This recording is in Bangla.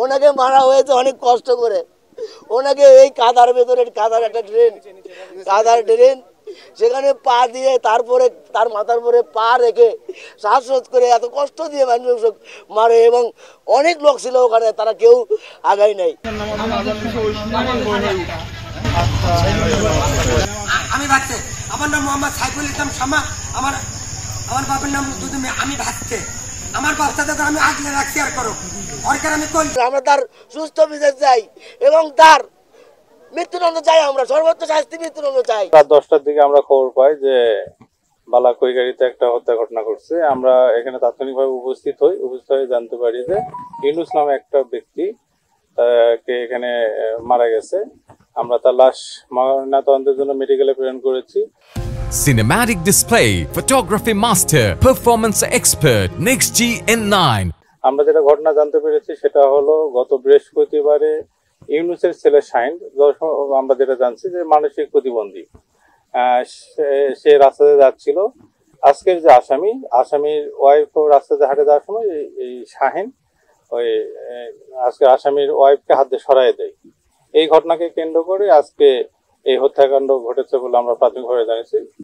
ওনাকে মারা হয়েছে অনেক কষ্ট করে। ওনাকে এই কাদার ভেতরে, কাদার একটা ড্রেন, কাদার ড্রেন, সেখানে পা দিয়ে তারপরে তার মাথার উপরে পা রেখে শ্বাসরোধ করে এত কষ্ট দিয়ে মানুষ মারে, এবং অনেক লোক ছিল ওখানে, তারা কেউ আগাই নাই। আমি ভাবছি, আমার নাম মোহাম্মদ সাইফুল ইসলাম শামা, আমার বাবার নাম দুদুমি। আমি ভাবছি আমার বাচ্চাদের আমি আগলে রাখছি, আর করো সরকার আমি কই, আমরা তার সুস্থ বিচার চাই এবং তার মৃত্যুদণ্ড চাই। আমরা সর্বোচ্চ শাস্তি মৃত্যুদণ্ড চাই। রাত 10টার দিকে আমরা খবর পাই যে বালাকইগাড়িতে একটা হত্যা ঘটনা ঘটছে। আমরা এখানে তাৎক্ষণিকভাবে উপস্থিত হয়ে জানতে পারি যে ইউনুস নামে একটা ব্যক্তি কে এখানে মারা গেছে। আমরা তার লাশ ময়নাতদন্তের জন্য মেডিকেলে প্রেরণ করেছি। Cinematic display, photography master, performance expert, NextG N9. আমরা যেটা ঘটনা জানতে পেরেছি সেটা হলো গত বৃহস্পতিবারে ইউনুসের ছেলে শাহিন, আমরা যেটা জানছি যে মানসিক প্রতিবন্ধী, সে রাস্তাতে যাচ্ছিল। আজকের যে আসামির ওয়াইফ রাস্তাতে হাঁটে যাওয়ার সময় এই শাহিন ওই আজকে আসামির ওয়াইফকে হাত দিয়ে সরাই দেয়। এই ঘটনাকে কেন্দ্র করে আজকে এই হত্যাকাণ্ড ঘটেছে বলে আমরা প্রাথমিকভাবে জানিয়েছি।